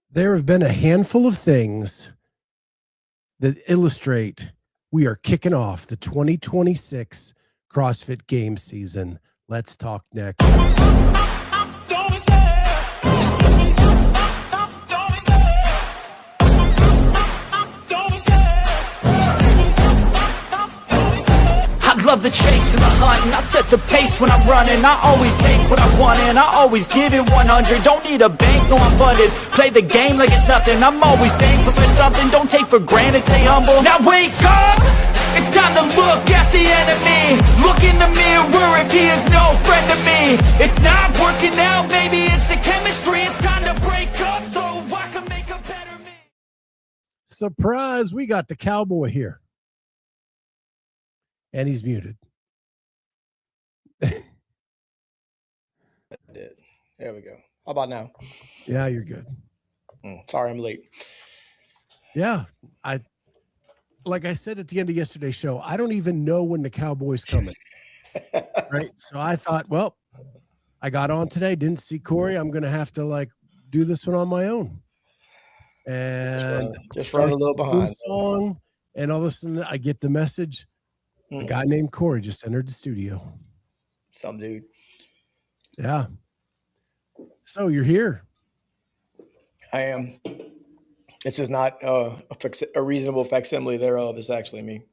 There have been a handful of things that illustrate we are kicking off the 2026 CrossFit Games season. Let's talk next. Love the chase and the hunt, and I set the pace when I'm running. I always take what I want and I always give it 100. Don't need a bank, no I'm funded. Play the game like it's nothing. I'm always thankful for something. Don't take for granted, stay humble. Now wake up! It's time to look at the enemy. Look in the mirror if he is no friend to me. It's not working out, maybe it's the chemistry. It's time to break up so I can make a better me. Surprise, we got the cowboy here. And he's muted. There we go. How about now? Yeah, you're good. Sorry, I'm late. Yeah, like I said at the end of yesterday's show, I don't even know when the Cowboy's coming. Right? So I thought, well, I got on today, didn't see Cory. I'm going to have to do this one on my own. And just run a little behind. Song, and all of a sudden I get the message. A guy named Cory just entered the studio. Some dude. Yeah. So you're here. I am. This is not a reasonable facsimile thereof. It's actually me.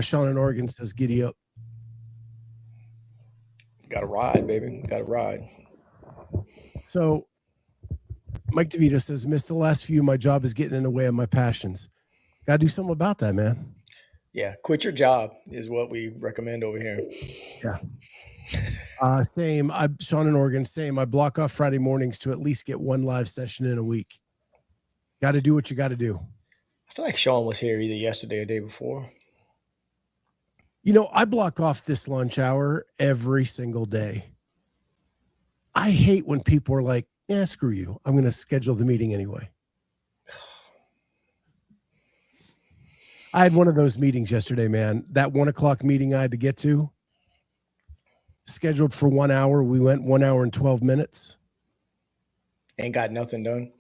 Sean in Oregon says, giddy up. Got to ride, baby. Got to ride. So Mike DeVito says, missed the last few. My job is getting in the way of my passions. Got to do something about that, man. Yeah, quit your job is what we recommend over here. Yeah. Same. Sean in Oregon, same. I block off Friday mornings to at least get one live session in a week. Got to do what you got to do. I feel like Sean was here either yesterday or the day before. You know, I block off this lunch hour every single day. I hate when people are like, yeah, screw you. I'm going to schedule the meeting anyway. I had one of those meetings yesterday, man. That 1 o'clock meeting I had to get to, scheduled for 1 hour. We went 1 hour and 12 minutes. Ain't got nothing done.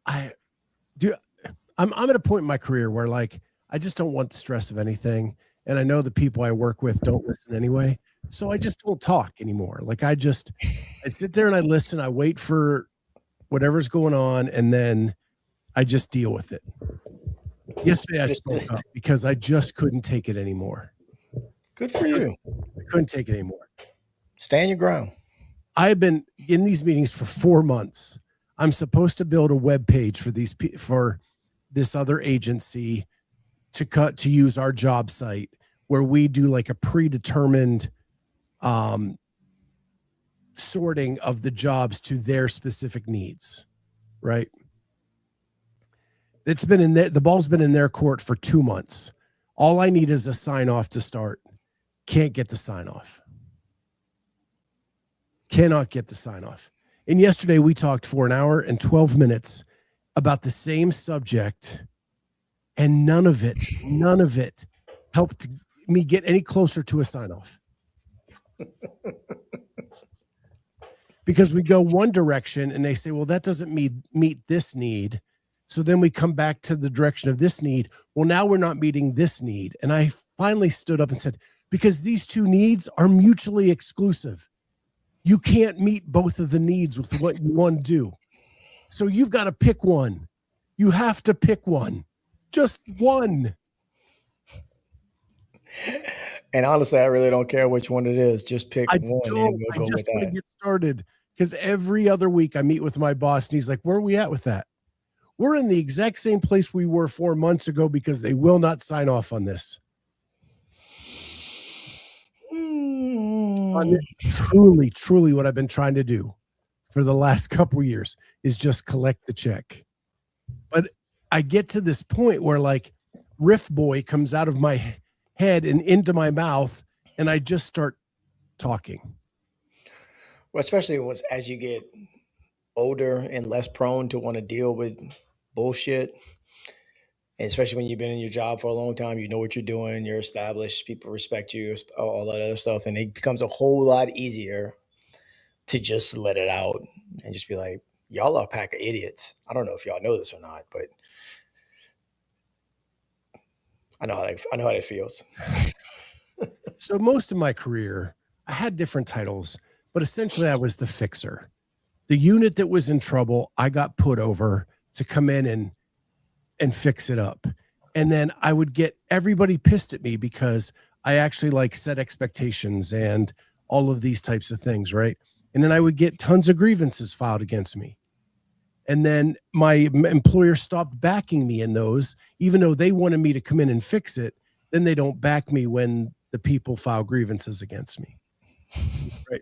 I'm at a point in my career where I just don't want the stress of anything. And I know the people I work with don't listen anyway. So I just don't talk anymore. I sit there and I listen. I wait for whatever's going on. And then I just deal with it. Yesterday I spoke up because I just couldn't take it anymore. Good for you. I couldn't take it anymore. Stand your ground. I have been in these meetings for 4 months. I'm supposed to build a web page for this other agency to use our job site where we do a predetermined sorting of the jobs to their specific needs, right? It's been the ball's been in their court for 2 months. All I need is a sign off to start. Can't get the sign off. Cannot get the sign off. And yesterday we talked for an hour and 12 minutes about the same subject, and none of it helped me get any closer to a sign off. Because we go one direction and they say, well, that doesn't meet this need. So then we come back to the direction of this need. Well, now we're not meeting this need. And I finally stood up and said, because these two needs are mutually exclusive. You can't meet both of the needs with what you want to do. So you've got to pick one. You have to pick one. Just one. And honestly, I really don't care which one it is. Just pick one. I just want to get started because every other week I meet with my boss and he's like, where are we at with that? We're in the exact same place we were 4 months ago because they will not sign off on this. Truly what I've been trying to do for the last couple of years is just collect the check. But I get to this point where Riff Boy comes out of my head and into my mouth and I just start talking. Well, especially as you get older and less prone to want to deal with bullshit. And especially when you've been in your job for a long time, you know what you're doing, you're established, people respect you, all that other stuff. And it becomes a whole lot easier to just let it out and just be like, y'all are a pack of idiots. I don't know if y'all know this or not, but I know how that feels. So most of my career, I had different titles, but essentially I was the fixer. The unit that was in trouble, I got put over to come in and fix it up. And then I would get everybody pissed at me because I actually like set expectations and all of these types of things, right? And then I would get tons of grievances filed against me. And then my employer stopped backing me in those, even though they wanted me to come in and fix it. Then they don't back me when the people file grievances against me. Right.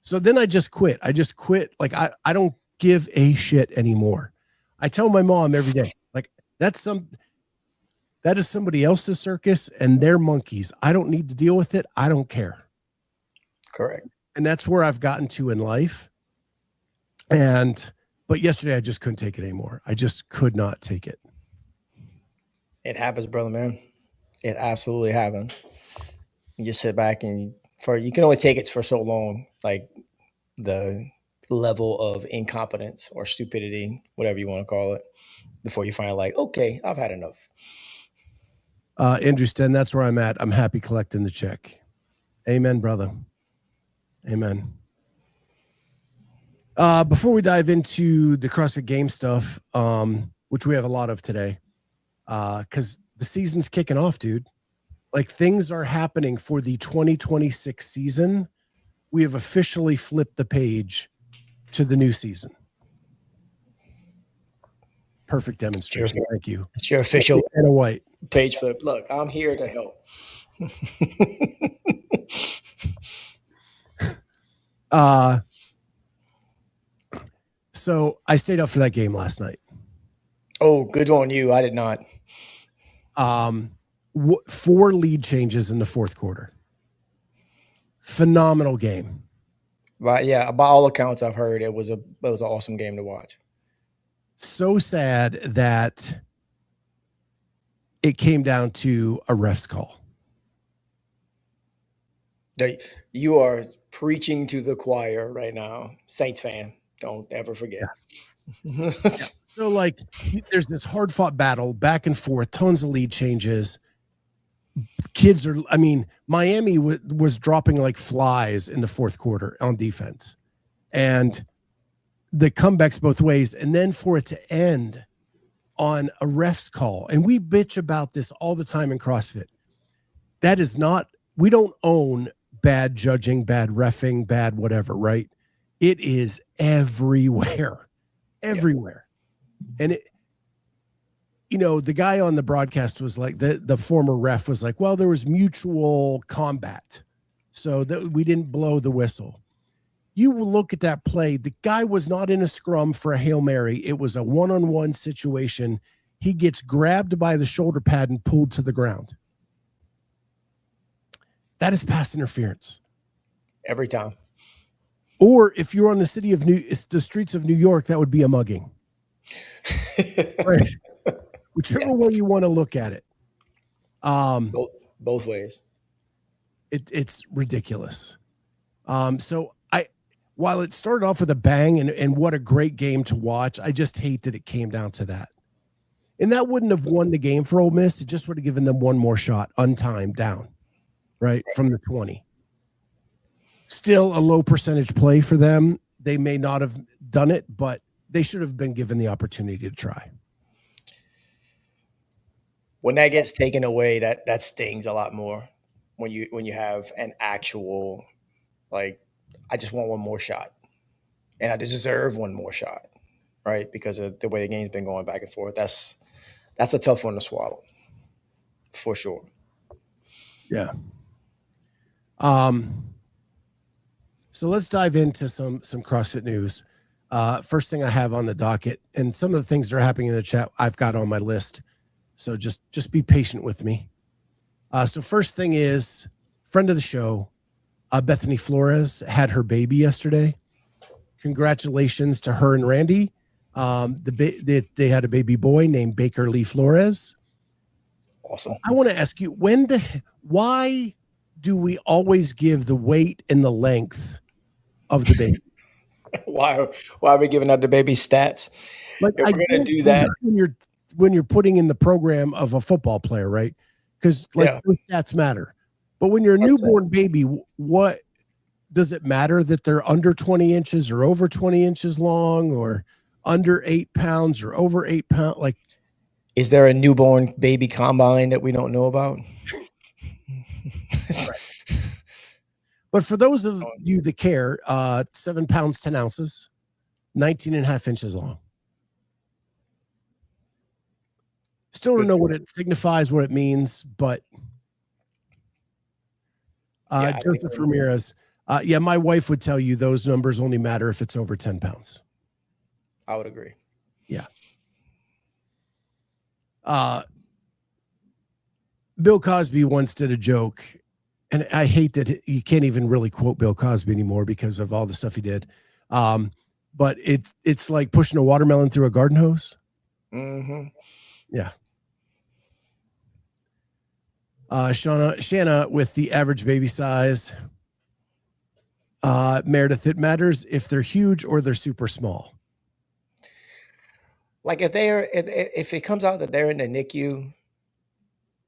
So then I just quit. Like, I don't give a shit anymore. I tell my mom every day, like, that is somebody else's circus and they're monkeys. I don't need to deal with it. I don't care. Correct. And that's where I've gotten to in life. But yesterday I just couldn't take it anymore. I just could not take it. It happens, brother, man. It absolutely happens. You just sit back and you can only take it for so long, like the level of incompetence or stupidity, whatever you want to call it, before you find like, okay, I've had enough. Andrew Sten, that's where I'm at. I'm happy collecting the check. Amen, brother. Amen. Before we dive into the CrossFit game stuff, which we have a lot of today, because the season's kicking off, dude. Like, things are happening for the 2026 season. We have officially flipped the page to the new season. Perfect demonstration. Thank you. It's your official Anna White page flip. Look, I'm here to help. So I stayed up for that game last night. Oh, good on you. I did not. 4 lead changes in the fourth quarter. Phenomenal game. But yeah, by all accounts I've heard, it was an awesome game to watch. So sad that it came down to a ref's call. You are preaching to the choir right now. Saints fan, don't ever forget. Yeah. So, like, there's this hard-fought battle, back and forth, tons of lead changes. Miami was dropping like flies in the fourth quarter on defense. And the comebacks both ways. And then for it to end on a ref's call. And we bitch about this all the time in CrossFit. That is not, we don't own bad judging, bad reffing, bad whatever, right? It is everywhere. Everywhere. And it, the guy on the broadcast was like, the former ref was like, well, there was mutual combat, so that we didn't blow the whistle. You will look at that play. The guy was not in a scrum for a Hail Mary. It was a one-on-one situation. He gets grabbed by the shoulder pad and pulled to the ground. That is pass interference. Every time. Or if you're on the streets of New York, that would be a mugging. Right. Whichever way you want to look at it. Both ways. It's ridiculous. So while it started off with a bang and what a great game to watch, I just hate that it came down to that. And that wouldn't have won the game for Ole Miss. It just would have given them one more shot, untimed, down, right, from the 20. Still a low percentage play for them. They may not have done it, but they should have been given the opportunity to try. When that gets taken away, that stings a lot more. When you have an actual, like, I just want one more shot, and I deserve one more shot, right? Because of the way the game's been going back and forth. That's a tough one to swallow, for sure. Yeah. So let's dive into some CrossFit news. First thing I have on the docket, and some of the things that are happening in the chat I've got on my list. So just be patient with me. So first thing is, friend of the show, Bethany Flores had her baby yesterday. Congratulations to her and Randy. They had a baby boy named Baker Lee Flores. Awesome. I want to ask you, why do we always give the weight and the length of the baby? Why are we giving out the baby stats? Like, If I we're gonna get do that, when you're putting in the program of a football player, right? Because like yeah, those stats matter. But when you're a 100%. newborn baby, what does it matter that they're under 20 inches or over 20 inches long or under 8 pounds or over 8 pounds? Like, Is there a newborn baby combine that we don't know about? but for those of you that care, 7 pounds, 10 ounces, 19 and a half inches long. Still don't know what it signifies, what it means, but Joseph Ramirez, yeah, my wife would tell you those numbers only matter if it's over 10 pounds. I would agree. Yeah. Bill Cosby once did a joke, and I hate that you can't even really quote Bill Cosby anymore because of all the stuff he did. But it's like pushing a watermelon through a garden hose. Mm-hmm. Yeah. Shanna with the average baby size. Meredith, it matters if they're huge or they're super small. Like if it comes out that they're in the NICU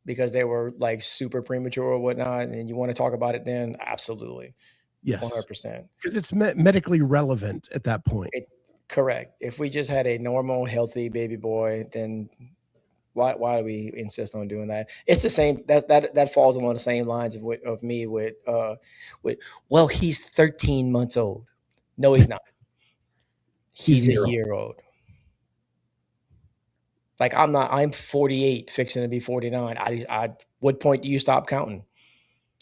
because they were like super premature or whatnot, and you want to talk about it, then absolutely, yes, 100%. Because it's medically relevant at that point. Correct. If we just had a normal, healthy baby boy, then why do we insist on doing that? It's the same. That falls along the same lines of me with well, he's 13 months old. No, he's not. He's a year old. Like I'm 48, fixing to be 49. I what point do you stop counting?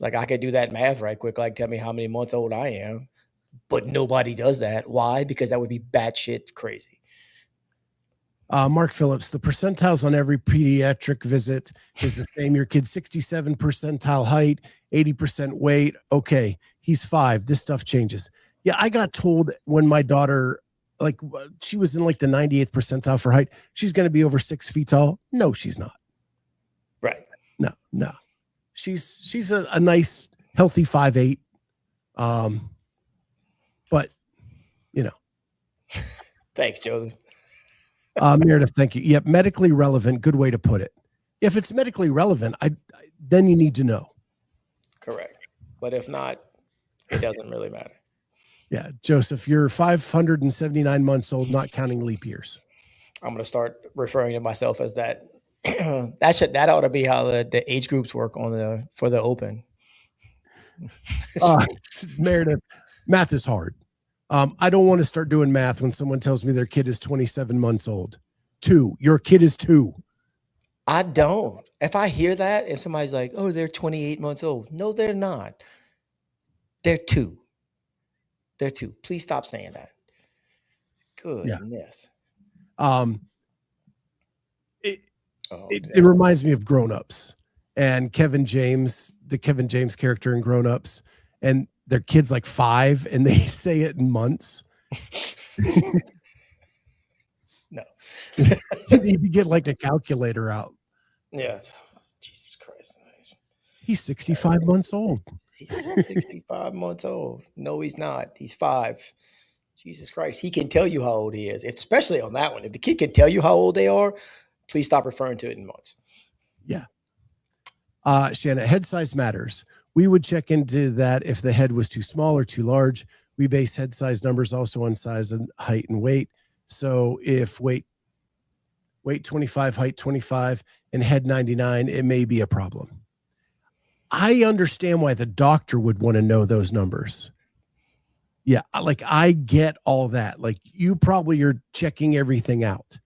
Like I could do that math right quick. Like tell me how many months old I am, but nobody does that. Why? Because that would be batshit crazy. Mark Phillips, the percentiles on every pediatric visit is the same. Your kid's 67 percentile height, 80% weight. Okay, he's 5. This stuff changes. Yeah, I got told when my daughter, like she was in like the 98th percentile for height, she's going to be over 6 feet tall. No, she's not. Right. No. She's a nice, healthy 5'8". But, you know. Thanks, Joseph. Meredith, thank you. Yep, medically relevant. Good way to put it. If it's medically relevant, then you need to know. Correct. But if not, it doesn't really matter. Yeah, Joseph, you're 579 months old, not counting leap years. I'm going to start referring to myself as that. That ought to be how the age groups work for the open. Meredith, math is hard. I don't want to start doing math when someone tells me their kid is 27 months old. 2. Your kid is 2. I don't. If I hear that, if somebody's like, oh, they're 28 months old. No, they're not. They're 2. They're 2. Please stop saying that. Goodness. Yeah. It reminds me of Grown Ups and Kevin James, the Kevin James character in Grown Ups, and their kid's like 5 and they say it in months. No. You need to get like a calculator out. Yes. Jesus Christ. He's 65 months old. He's 65 months old. No, he's not. He's 5. Jesus Christ. He can tell you how old he is, especially on that one. If the kid can tell you how old they are, please stop referring to it in months. Yeah. Shanna, head size matters. We would check into that if the head was too small or too large. We base head size numbers also on size and height and weight. So if weight 25, height 25, and head 99, it may be a problem. I understand why the doctor would want to know those numbers. Yeah, like I get all that. Like you probably are checking everything out.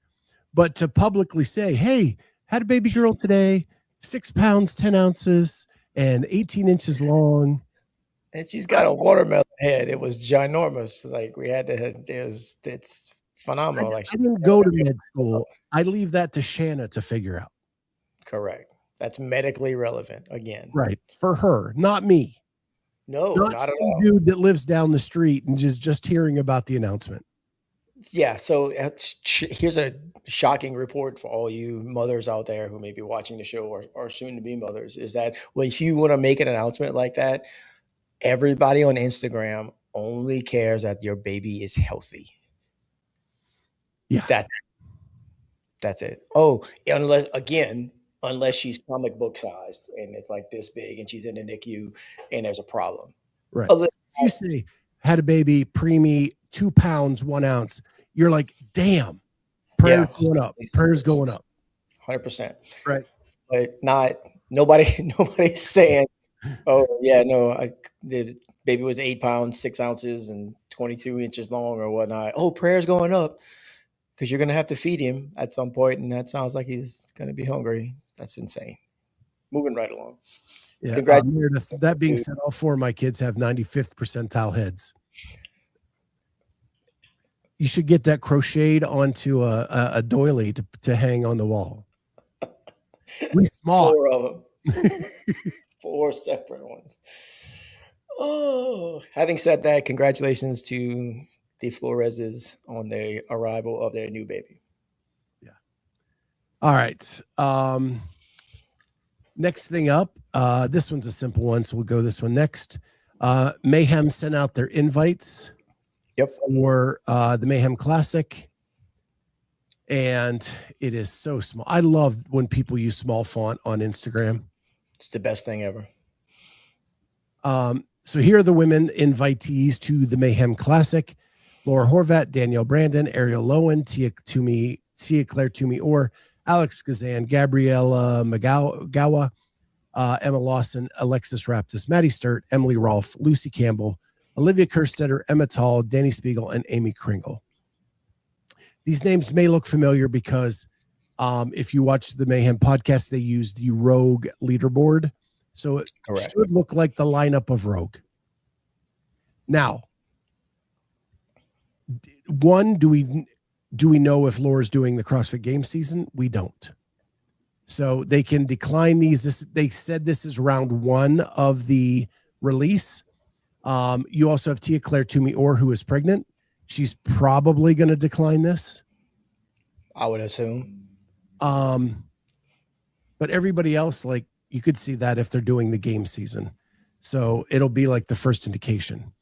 But to publicly say, hey, had a baby girl today, 6 pounds, 10 ounces, and 18 inches long. And she's got a watermelon head. It was ginormous. Like we had to, it's phenomenal. I didn't go to med school. I leave that to Shanna to figure out. Correct. That's medically relevant again. Right. For her, not me. No, not at some all. Dude that lives down the street and just hearing about the announcement. Yeah. So here's a shocking report for all you mothers out there who may be watching the show or soon to be mothers, is that if you want to make an announcement like that, everybody on Instagram only cares that your baby is healthy. Yeah. That's it. Oh, unless she's comic book sized and it's like this big and she's in the NICU and there's a problem. Right. If you say had a baby, preemie, 2 pounds, 1 ounce, you're like, damn, prayers going up. Prayers going up. 100%. Right. But nobody's saying, oh yeah, no, the baby was 8 pounds, 6 ounces and 22 inches long or whatnot. Oh, prayers going up. Because you're going to have to feed him at some point, and that sounds like he's going to be hungry. That's insane. Moving right along. Yeah. Meredith, that being said, all 4 of my kids have 95th percentile heads. You should get that crocheted onto a doily to hang on the wall. We small. 4 of them. 4 separate ones. Oh, having said that, congratulations to the Floreses on the arrival of their new baby. Yeah. All right. Next thing up, this one's a simple one, so we'll go this one next. Mayhem sent out their invites. Yep. For the Mayhem Classic. And it is so small. I love when people use small font on Instagram. It's the best thing ever. So here are the women invitees to the Mayhem Classic. Laura Horvat, Danielle Brandon, Ariel Lowen, Tia Claire Toomey Orr, Alex Kazan, Gabriella Magawa, Emma Lawson, Alexis Raptis, Maddie Sturt, Emily Rolfe, Lucy Campbell, Olivia Kerstetter, Emma Tall, Danny Spiegel, and Amy Kringle. These names may look familiar because if you watch the Mayhem podcast, they use the Rogue leaderboard. So it should look like the lineup of Rogue. Now, one, do we know if Laura's doing the CrossFit Games season? We don't. So they can decline these. They said this is round 1 of the release. You also have Tia Claire Toomey Orr, who is pregnant. She's probably going to decline this. I would assume. But everybody else, like, you could see that if they're doing the game season. So it'll be like the first indication.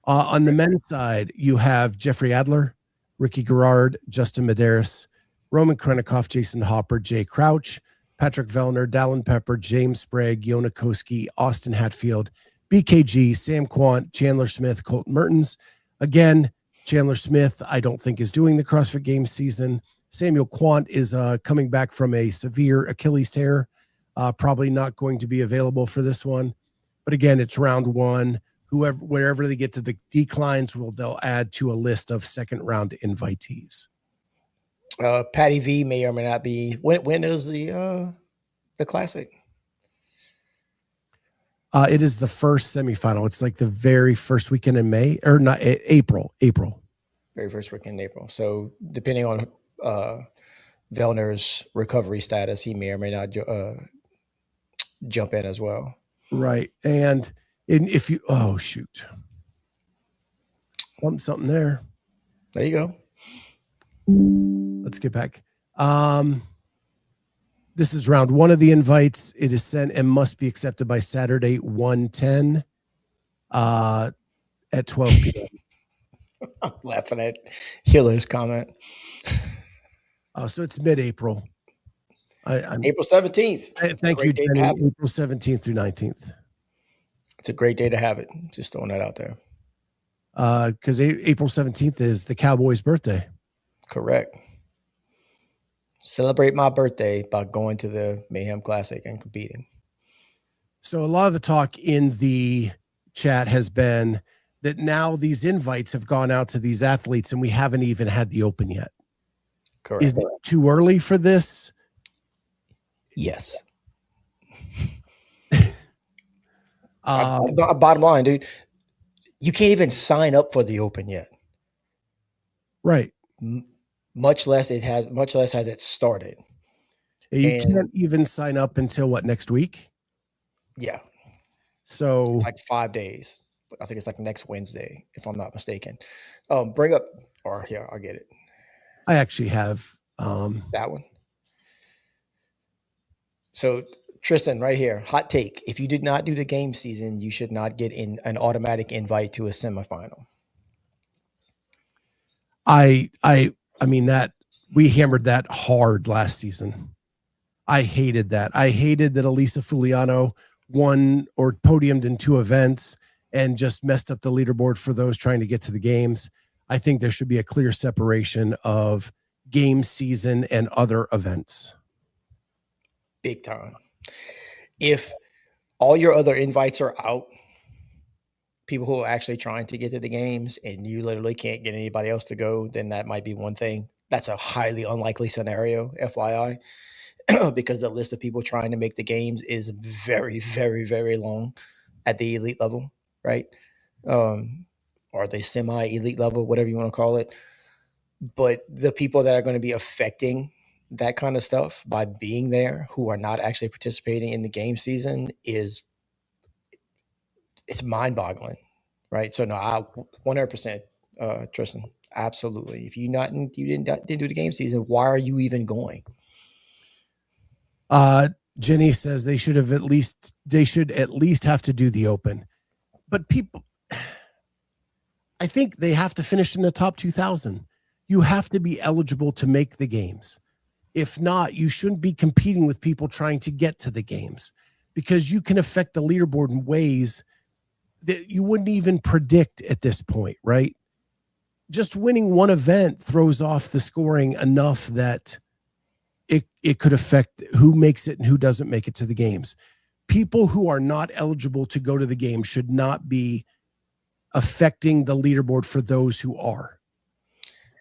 On the men's side, you have Jeffrey Adler, Ricky Garrard, Justin Medeiros, Roman Krenikoff, Jason Hopper, Jay Crouch, Patrick Vellner, Dallin Pepper, James Sprague, Yona Koski, Austin Hatfield, BKG, Sam Quant, Chandler Smith, Colton Mertens. Again, Chandler Smith, I don't think is doing the CrossFit Games season. Samuel Quant is coming back from a severe Achilles tear. Probably not going to be available for this one. But again, it's round 1. Wherever they get to the declines, they'll add to a list of second round invitees. Patty V may or may not be. When is the classic? It is the first semifinal. It's like the very first weekend in May, or not April. Very first weekend in April. So depending on Vellner's recovery status, he may or may not jump in as well. Right. And if you, oh shoot, something there. There you go. Let's get back. This is round 1 of the invites. It is sent and must be accepted by Saturday 1/10 at 12 p.m. I'm laughing at Hiller's comment. So it's mid-April. April 17th. Thank you, Jenny. April 17th through 19th. It's a great day to have it. Just throwing that out there. Because April 17th is the Cowboys' birthday. Correct. Celebrate my birthday by going to the Mayhem Classic and competing. So a lot of the talk in the chat has been that now these invites have gone out to these athletes and we haven't even had the open yet. Correct. Is it too early for this? Yes. Bottom line, dude, you can't even sign up for the open yet. Right. Much less has it started. You can't even sign up until what, next week? Yeah. So it's like 5 days. I think it's like next Wednesday, if I'm not mistaken. Bring up, or here, I'll get it. I actually have that one. So Tristan, right here, hot take. If you did not do the game season, you should not get in an automatic invite to a semifinal. I mean that we hammered that hard last season. I hated that. I hated that Elisa Fuliano won or podiumed in 2 events and just messed up the leaderboard for those trying to get to the games. I think there should be a clear separation of game season and other events. Big time. If all your other invites are out, people who are actually trying to get to the games, and you literally can't get anybody else to go, then that might be one thing. That's a highly unlikely scenario, FYI, because the list of people trying to make the games is very, very, very long at the elite level, right? Or the semi-elite level, whatever you want to call it. But the people that are going to be affecting that kind of stuff by being there, who are not actually participating in the game season, it's mind-boggling, right? So no, I 100%, Tristan, absolutely. If you didn't do the game season, why are you even going? Jenny says they should at least have to do the open, but people, I think they have to finish in the top 2,000. You have to be eligible to make the games. If not, you shouldn't be competing with people trying to get to the games, because you can affect the leaderboard in ways that you wouldn't even predict at this point, right? Just winning one event throws off the scoring enough that it could affect who makes it and who doesn't make it to the games. People who are not eligible to go to the game should not be affecting the leaderboard for those who are.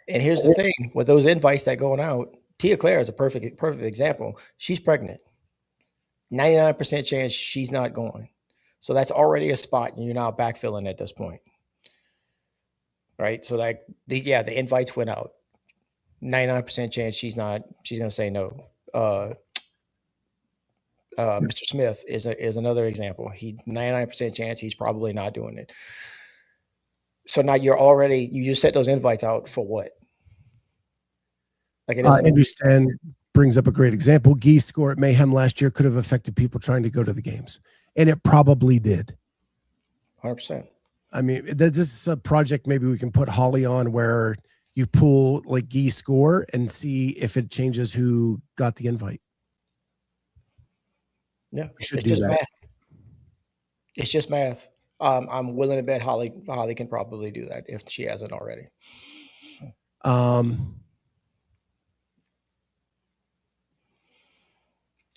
And here's the thing with those invites that going out, Tia Claire is a perfect example. She's pregnant. 99% chance she's not going. So that's already a spot and you're now backfilling at this point. Right? So like the invites went out. 99% chance she's going to say no. Mr. Smith is another example. 99% chance he's probably not doing it. So now you just set those invites out for what? Like it doesn't understand. Brings up a great example. Gee's score at Mayhem last year could have affected people trying to go to the games, and it probably did. 100%. I mean, this is a project maybe we can put Holly on, where you pull like Gee's score and see if it changes who got the invite. Yeah, it's just math. It's just math. I'm willing to bet Holly can probably do that if she hasn't already.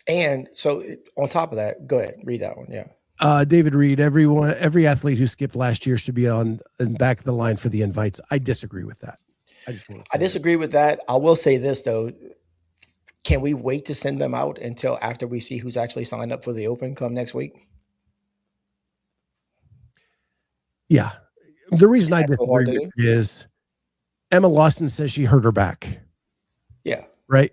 And so on top of that, go ahead, read that one. Yeah. David Reed, every athlete who skipped last year should be on and back of the line for the invites. I disagree with that. I disagree with that. I will say this though. Can we wait to send them out until after we see who's actually signed up for the open come next week? Yeah. The reason I disagree is Emma Lawson says she hurt her back. Yeah. Right.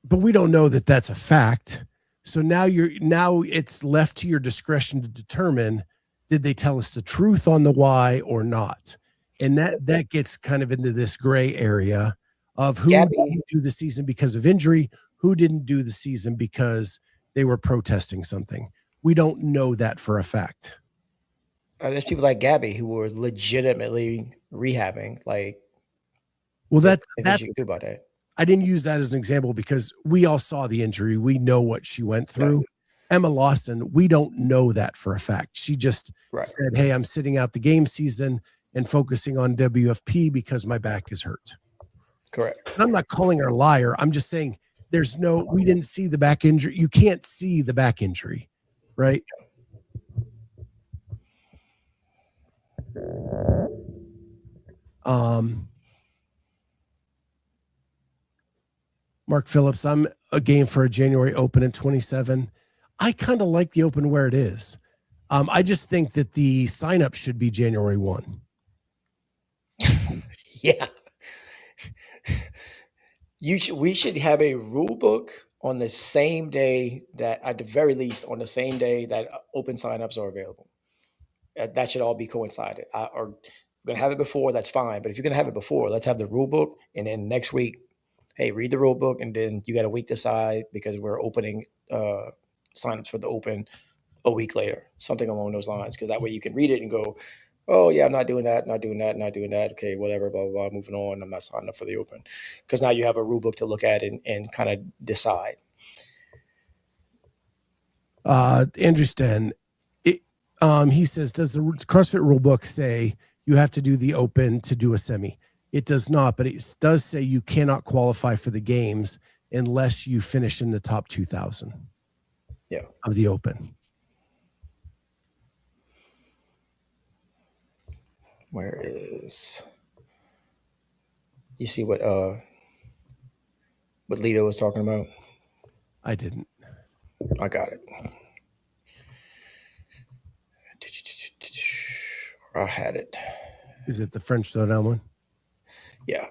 But we don't know that that's a fact. So now it's left to your discretion to determine, did they tell us the truth on the why or not? And that gets kind of into this gray area of who didn't do the season because of injury, who didn't do the season because they were protesting something. We don't know that for a fact. There's people like Gabby who were legitimately rehabbing. Like, well, that's you can do about that. I didn't use that as an example because we all saw the injury. We know what she went through. Right. Emma Lawson, we don't know that for a fact. She just said, hey, I'm sitting out the game season and focusing on WFP because my back is hurt. Correct. And I'm not calling her a liar. I'm just saying we didn't see the back injury. You can't see the back injury, right? Mark Phillips, I'm a game for a January Open in 27. I kind of like the Open where it is. I just think that the sign-up should be January 1. Yeah. We should have a rule book on the same day that, at the very least, on the same day that open signups are available. That should all be coincided. Or we're going to have it before, that's fine. But if you're going to have it before, let's have the rule book. And then next week, hey, read the rule book. And then you got a week to decide because we're opening signups for the Open a week later, something along those lines, because that way you can read it and go, oh yeah, I'm not doing that, not doing that, not doing that. Okay, whatever, blah, blah, blah, moving on. I'm not signing up for the Open, because now you have a rule book to look at and kind of decide. Andrew Sten, he says, does the CrossFit rule book say you have to do the Open to do a semi? It does not, but it does say you cannot qualify for the games unless you finish in the top 2,000 of the Open. Where is, you see what Lito was talking about? I didn't. I got it. I had it. Is it the French Throwdown one? Yeah.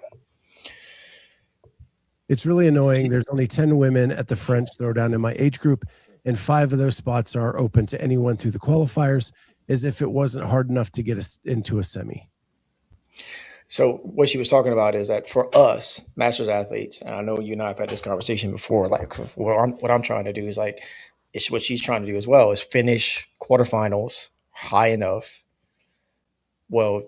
It's really annoying. There's only 10 women at the French Throwdown in my age group, and 5 of those spots are open to anyone through the qualifiers, as if it wasn't hard enough to get us into a semi. So what she was talking about is that for us masters athletes, and I know you and I have had this conversation before, like what I'm trying to do is like, it's what she's trying to do as well, is finish quarterfinals high enough. Well,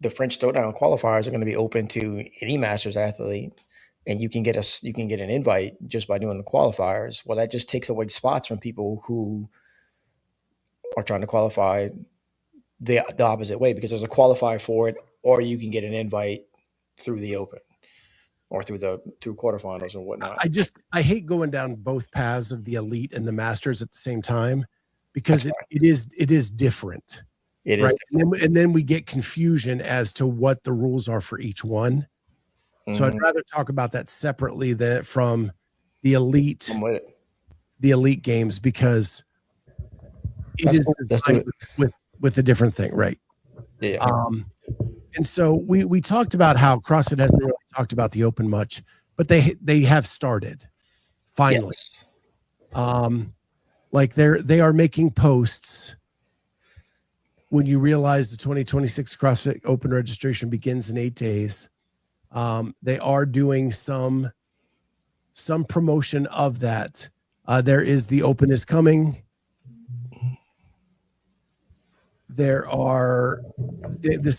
the French Throwdown qualifiers are going to be open to any masters athlete, and you can get an invite just by doing the qualifiers. Well, that just takes away spots from people who are trying to qualify the opposite way, because there's a qualifier for it, or you can get an invite through the Open or through quarterfinals or whatnot. I hate going down both paths of the elite and the masters at the same time, because it is different. It right? is. And then we get confusion as to what the rules are for each one. So I'd rather talk about that separately than from the elite, games, because it is designed with a different thing, right? Yeah. And so we talked about how CrossFit hasn't really talked about the Open much, but they have started finally. Yes. Like they are making posts. When you realize the 2026 CrossFit Open registration begins in 8 days, they are doing some promotion of that. There is the Open is coming. This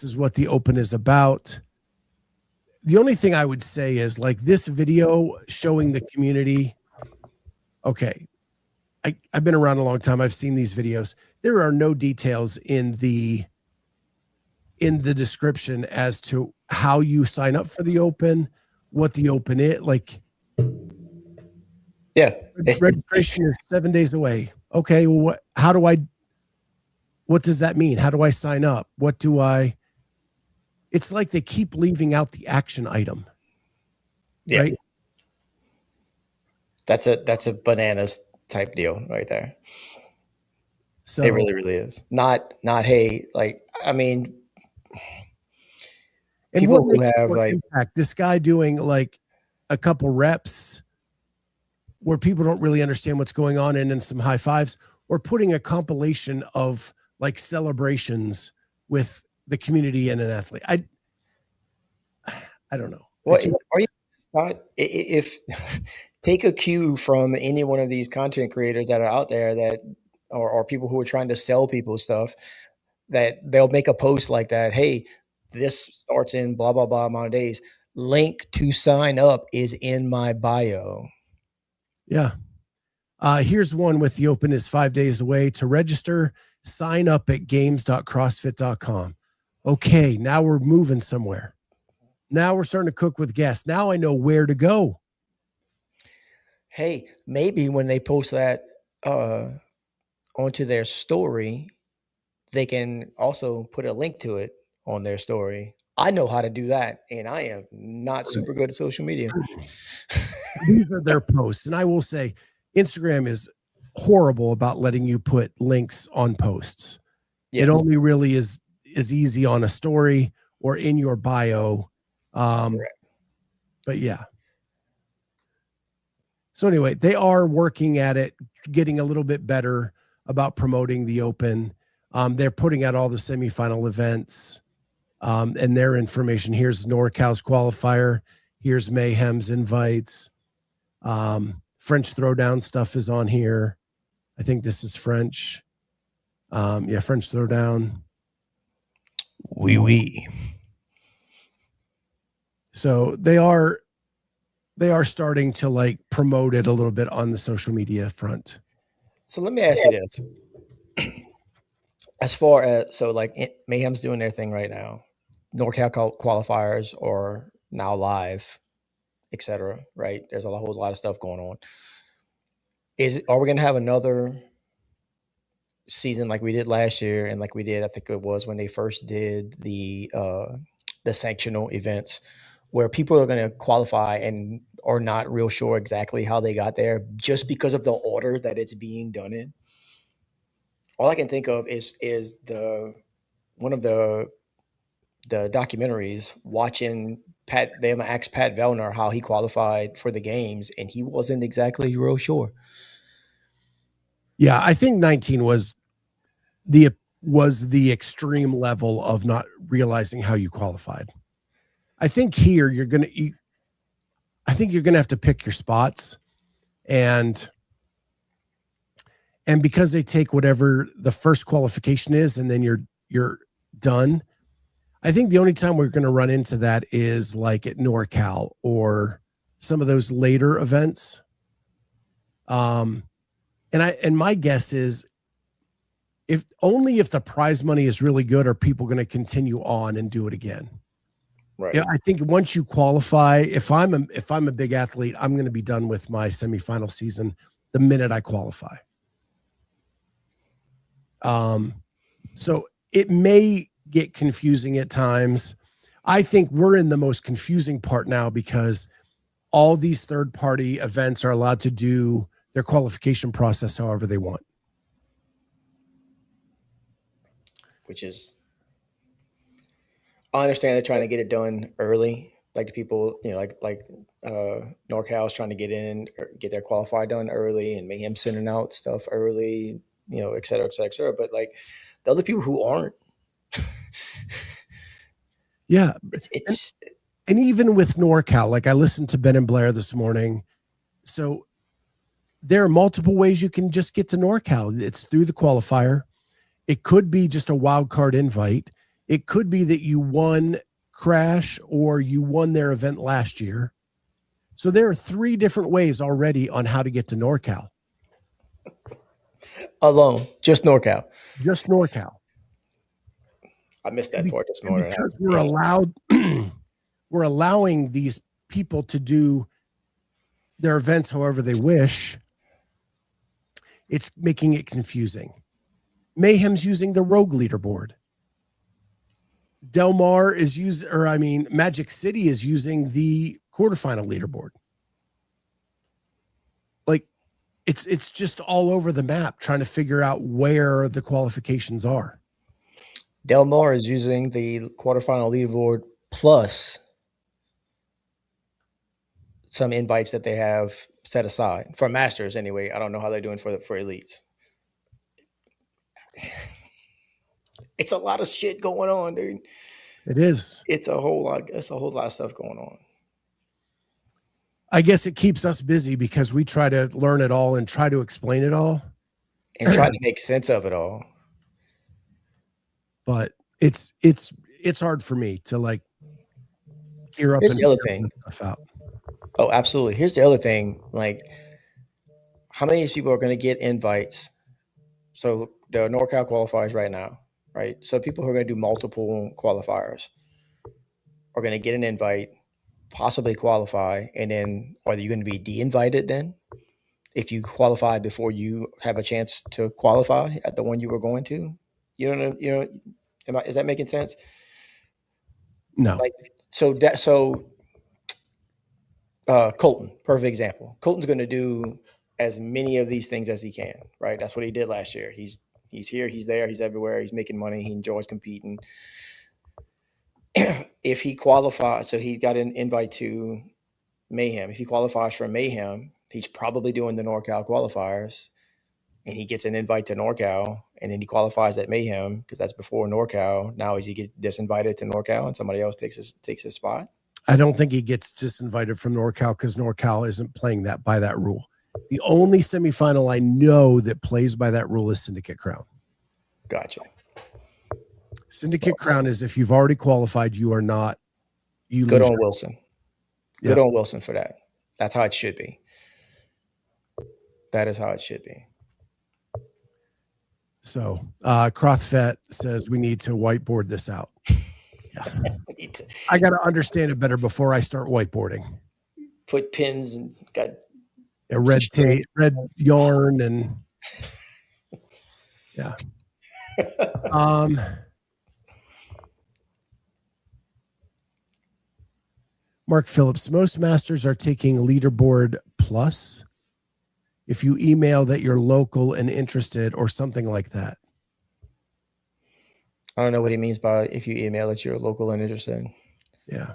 is what the Open is about. The only thing I would say is, like, this video showing the community. Okay. I've been around a long time. I've seen these videos. There are no details in the description as to how you sign up for the Open, what the Open is. Like, yeah, registration is 7 days away. Okay, well, what does that mean? How do I sign up? It's like they keep leaving out the action item. Yeah. Right? That's a bananas type deal right there. So it really, really is. Not hey, like, I mean, people who have like impact, this guy doing like a couple reps where people don't really understand what's going on, and then some high fives, or putting a compilation of like celebrations with the community and an athlete. I don't know. Well, are you if take a cue from any one of these content creators that are out there that or people who are trying to sell people stuff, that they'll make a post like that. Hey, this starts in blah, blah, blah amount of days. Link to sign up is in my bio. Yeah. Here's one with the Open is 5 days away. To register, sign up at games.crossfit.com. Okay, now we're moving somewhere. Now we're starting to cook with gas. Now I know where to go. Hey, maybe when they post that onto their story, they can also put a link to it on their story. I know how to do that, and I am not super good at social media. These are their posts. And I will say, Instagram is horrible about letting you put links on posts. Yes. It only really is easy on a story or in your bio. But yeah. So anyway, they are working at it, getting a little bit better about promoting the Open. They're putting out all the semifinal events and their information. Here's NorCal's qualifier. Here's Mayhem's invites. French Throwdown stuff is on here. I think this is French. Yeah, French Throwdown. Oui. So they are starting to like promote it a little bit on the social media front. So let me ask you this. As far as, so like Mayhem's doing their thing right now. NorCal qualifiers are now live, etc. Right? There's a whole lot of stuff going on. Are we going to have another season like we did last year, and like we did, I think it was when they first did the sanctional events, where people are going to qualify and are not real sure exactly how they got there just because of the order that it's being done in? All I can think of is one of the documentaries, watching them ask Pat Vellner how he qualified for the games, and he wasn't exactly real sure. Yeah, I think 19 was the extreme level of not realizing how you qualified. I think here you're gonna have to pick your spots, and because they take whatever the first qualification is, and then you're done. I think the only time we're going to run into that is like at NorCal or some of those later events. And my guess is, if the prize money is really good, are people going to continue on and do it again? Right. Yeah, I think once you qualify, if I'm a big athlete, I'm going to be done with my semifinal season the minute I qualify. So it may get confusing at times. I think we're in the most confusing part now, because all these third-party events are allowed to do their qualification process however they want. Which is, I understand they're trying to get it done early. Like the people, like NorCal is trying to get in, or get their qualifier done early, and Mayhem sending out stuff early, et cetera, et cetera, et cetera. But like the other people who aren't, yeah, it's and even with NorCal, like I listened to Ben and Blair this morning. So there are multiple ways you can just get to NorCal. It's through the qualifier. It could be just a wild card invite. It could be that you won Crash or you won their event last year. So there are 3 different ways already on how to get to NorCal. Alone, just NorCal. Just NorCal. I missed that part this morning. Because we're allowing these people to do their events however they wish. It's making it confusing. Mayhem's using the Rogue leaderboard. Del Mar is Magic City is using the quarterfinal leaderboard. Like it's just all over the map trying to figure out where the qualifications are. Del Mar is using the quarterfinal leaderboard plus some invites that they have set aside for masters anyway. I don't know how they're doing for elites. It's a lot of shit going on, dude. It is. It's a whole lot of stuff going on. I guess it keeps us busy because we try to learn it all and try to explain it all. And try to make sense of it all. But it's hard for me to like gear up. Here's the other thing. Stuff out. Oh, absolutely. Here's the other thing. Like, how many people are going to get invites? So the NorCal qualifiers right now, right? So people who are going to do multiple qualifiers are going to get an invite, possibly qualify, and then are you going to be de-invited then? If you qualify before you have a chance to qualify at the one you were going to? Is that making sense? No. Colton, perfect example. Colton's going to do as many of these things as he can, right? That's what he did last year. He's here, he's there, he's everywhere, he's making money, he enjoys competing. If he qualifies, so he got an invite to Mayhem. If he qualifies for Mayhem, he's probably doing the NorCal qualifiers, and he gets an invite to NorCal, and then he qualifies at Mayhem because that's before NorCal. Now is he get disinvited to NorCal and somebody else takes his spot? I don't think he gets disinvited from NorCal because NorCal isn't playing that by that rule. The only semifinal I know that plays by that rule is Syndicate Crown. Gotcha. Syndicate Crown is if you've already qualified, you are not. You Good lose on your- Wilson. Yeah. Good on Wilson for that. That's how it should be. That is how it should be. So CrossFit says we need to whiteboard this out. Yeah. I got to understand it better before I start whiteboarding. Put pins and got Red tape, red yarn, and yeah. Mark Phillips, most masters are taking Leaderboard Plus if you email that you're local and interested or something like that. I don't know what he means by if you email that you're local and interested. Yeah.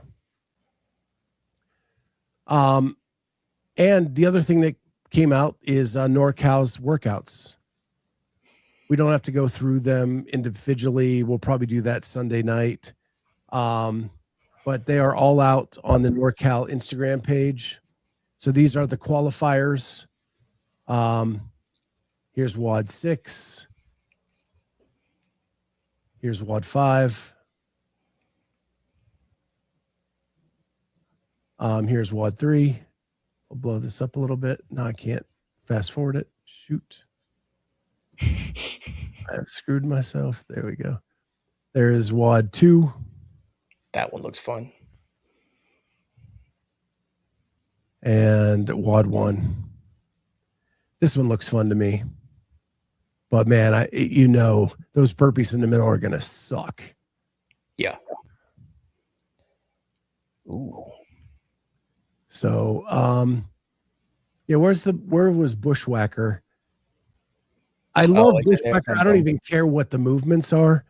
And the other thing that came out is NorCal's workouts. We don't have to go through them individually. We'll probably do that Sunday night. But they are all out on the NorCal Instagram page. So these are the qualifiers. Here's WOD 6. Here's WOD 5. Here's WOD 3. I'll blow this up a little bit. No, I can't fast forward it. Shoot. I've screwed myself. There we go. There is WOD 2. That one looks fun. And WOD 1. This one looks fun to me. But man, those burpees in the middle are going to suck. Yeah. Ooh. So, yeah, where was Bushwhacker? I love Bushwhacker. I don't even care what the movements are,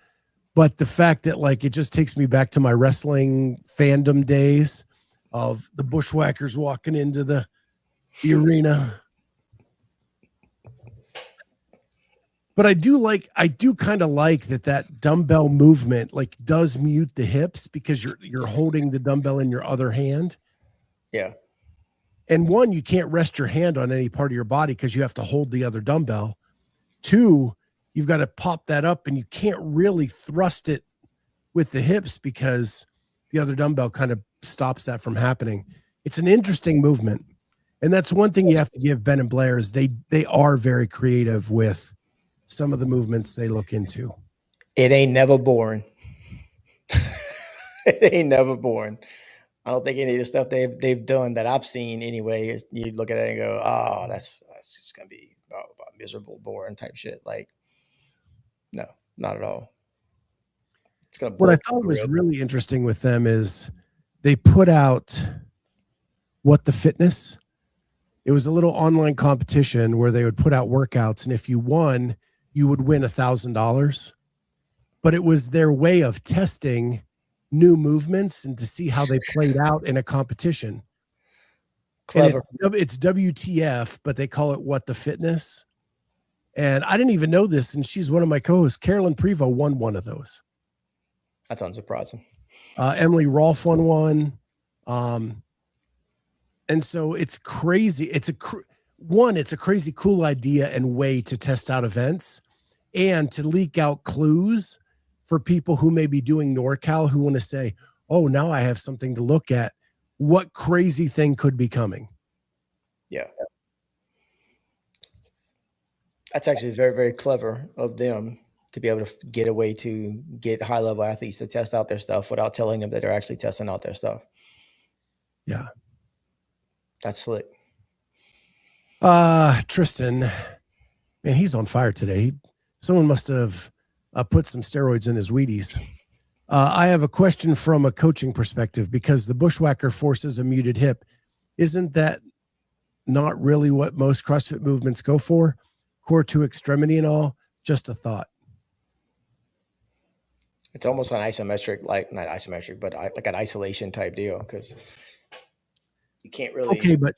but the fact that like it just takes me back to my wrestling fandom days of the Bushwhackers walking into the arena. But I do kind of like that dumbbell movement like does mute the hips because you're holding the dumbbell in your other hand. Yeah. And one, you can't rest your hand on any part of your body because you have to hold the other dumbbell. Two, you've got to pop that up and you can't really thrust it with the hips because the other dumbbell kind of stops that from happening. It's an interesting movement. And that's one thing you have to give Ben and Blair is they are very creative with some of the movements they look into. It ain't never boring. It ain't never boring. I don't think any of the stuff they've done that I've seen anyway is you look at it and go, oh, that's just gonna be miserable, boring type shit. Like, no, not at all. It's gonna. What I thought was really interesting with them is they put out What the Fitness. It was a little online competition where they would put out workouts, and if you won, you would win $1,000. But it was their way of testing new movements and to see how they played out in a competition. Clever. And it's WTF, but they call it What the Fitness. And I didn't even know this, and she's one of my co-hosts. Carolyn Prevo won one of those. That's unsurprising. Emily Rolfe won one. And so it's crazy. It's a crazy cool idea and way to test out events and to leak out clues for people who may be doing NorCal who want to say, oh, now I have something to look at. What crazy thing could be coming? Yeah. That's actually very, very clever of them to be able to get a way to get high-level athletes to test out their stuff without telling them that they're actually testing out their stuff. Yeah. That's slick. Tristan, man, he's on fire today. Someone must have put some steroids in his Wheaties. I have a question from a coaching perspective because the Bushwhacker forces a muted hip. Isn't that not really what most CrossFit movements go for? Core to extremity and all? Just a thought. It's almost an isometric, like not isometric, but like an isolation type deal because you can't really. Okay, but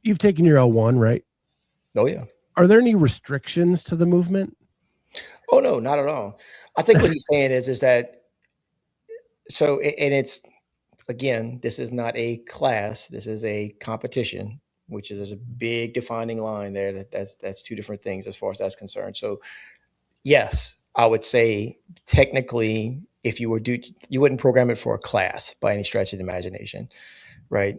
you've taken your L1, right? Oh, yeah. Are there any restrictions to the movement? Oh, no, not at all. I think what he's saying is that, so, and it's, again, this is not a class. This is a competition. which is there's a big defining line there. That's two different things as far as that's concerned. So yes, I would say technically, if you wouldn't program it for a class by any stretch of the imagination, right?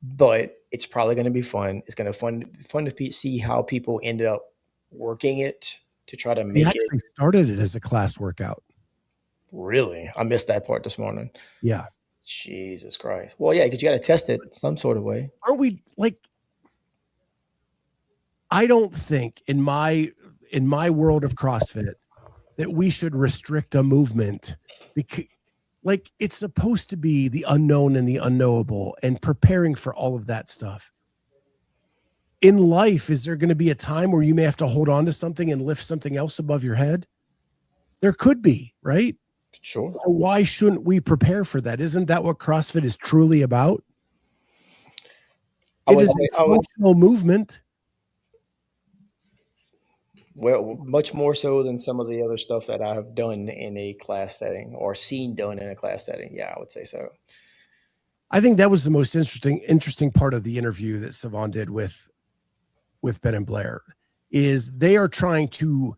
But it's probably going to be fun. It's going to fun to see how people ended up working it to try to make it. Started it as a class workout. Really? I missed that part this morning. Yeah. Jesus Christ. Well, yeah, because you got to test it some sort of way. Aren't we I don't think in my world of CrossFit that we should restrict a movement because it's supposed to be the unknown and the unknowable and preparing for all of that stuff. In life, is there going to be a time where you may have to hold on to something and lift something else above your head? There could be, right? Sure. So why shouldn't we prepare for that? Isn't that what CrossFit is truly about? It is a functional movement. Well, much more so than some of the other stuff that I have done in a class setting or seen done in a class setting. Yeah, I would say so. I think that was the most interesting part of the interview that Sevan did with Ben and Blair is they are trying to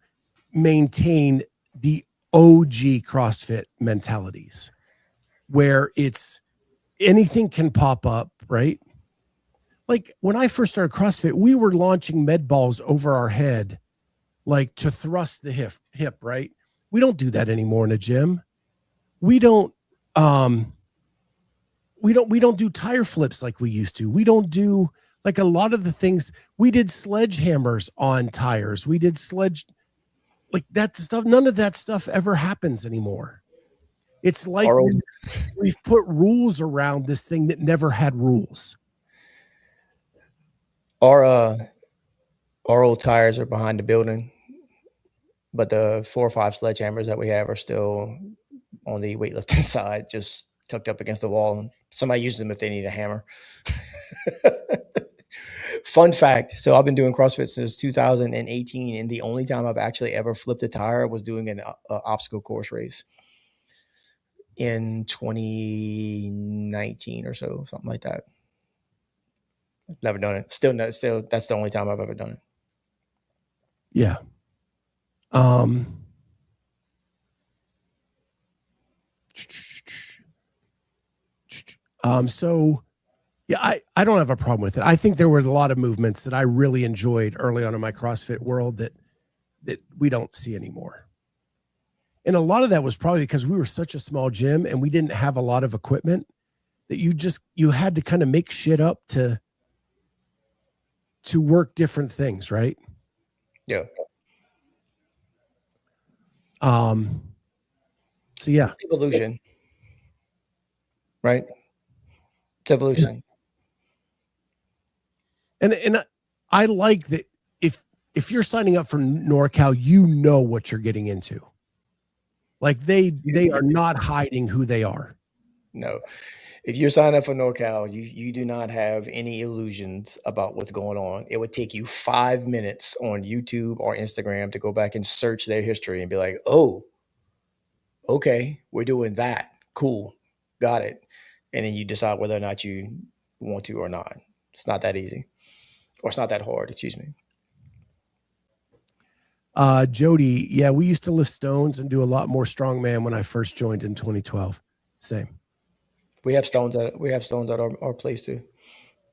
maintain the OG CrossFit mentalities where it's anything can pop up, right? Like when I first started CrossFit, we were launching med balls over our head, like to thrust the hip, right? We don't do that anymore in a gym. We don't do tire flips like we used to. We don't do like a lot of the things. We did sledgehammers on tires. We did like that stuff. None of that stuff ever happens anymore. It's like we've put rules around this thing that never had rules. Our old tires are behind the building, but the 4 or 5 sledgehammers that we have are still on the weightlifting side, just tucked up against the wall. Somebody uses them if they need a hammer. Fun fact. So I've been doing CrossFit since 2018. And the only time I've actually ever flipped a tire was doing an obstacle course race in 2019 or so, something like that. Never done it. Still, that's the only time I've ever done it. Yeah. So yeah, I don't have a problem with it. I think there were a lot of movements that I really enjoyed early on in my CrossFit world that we don't see anymore. And a lot of that was probably because we were such a small gym and we didn't have a lot of equipment that you had to kind of make shit up to work different things, right? Yeah. So yeah. Evolution. Right? It's evolution. Yeah. And I like that if you're signing up for NorCal, you know what you're getting into. Like they are not hiding who they are. No. If you're signing up for NorCal, you do not have any illusions about what's going on. It would take you 5 minutes on YouTube or Instagram to go back and search their history and be like, oh, okay, we're doing that. Cool. Got it. And then you decide whether or not you want to or not. It's not that easy. Or it's not that hard, excuse me. Jody, yeah, we used to lift stones and do a lot more strongman when I first joined in 2012. Same. We have stones at our place too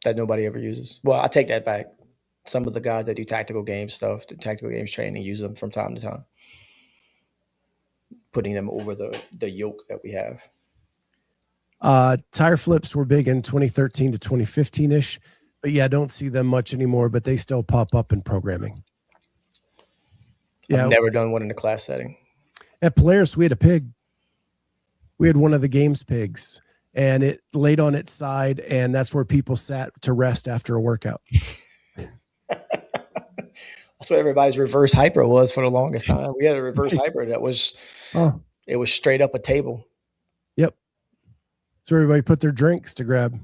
that nobody ever uses. Well, I take that back. Some of the guys that do tactical game stuff, the tactical games training, use them from time to time, putting them over the yoke that we have. Tire flips were big in 2013 to 2015-ish, but yeah, I don't see them much anymore, but they still pop up in programming. Yeah, I've never done one in a class setting. At Polaris, we had a pig. We had one of the games pigs, and it laid on its side, and that's where people sat to rest after a workout. That's what everybody's reverse hyper was for the longest time. We had a reverse hyper that was, it was straight up a table. Yep. So everybody put their drinks to grab.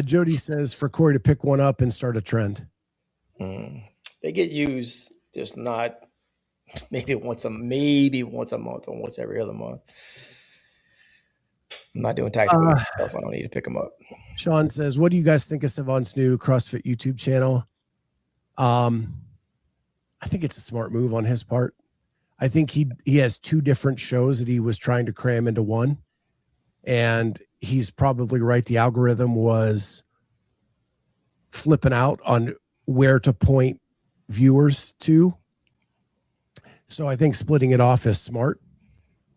Jody says for Cory to pick one up and start a trend. They get used, just not maybe once a month or once every other month. I'm not doing tactical stuff. I don't need to pick them up. Sean says, what do you guys think of Sevan's new CrossFit YouTube channel? I think it's a smart move on his part. I think he has 2 different shows that he was trying to cram into one. And he's probably right. The algorithm was flipping out on where to point viewers to. So I think splitting it off is smart.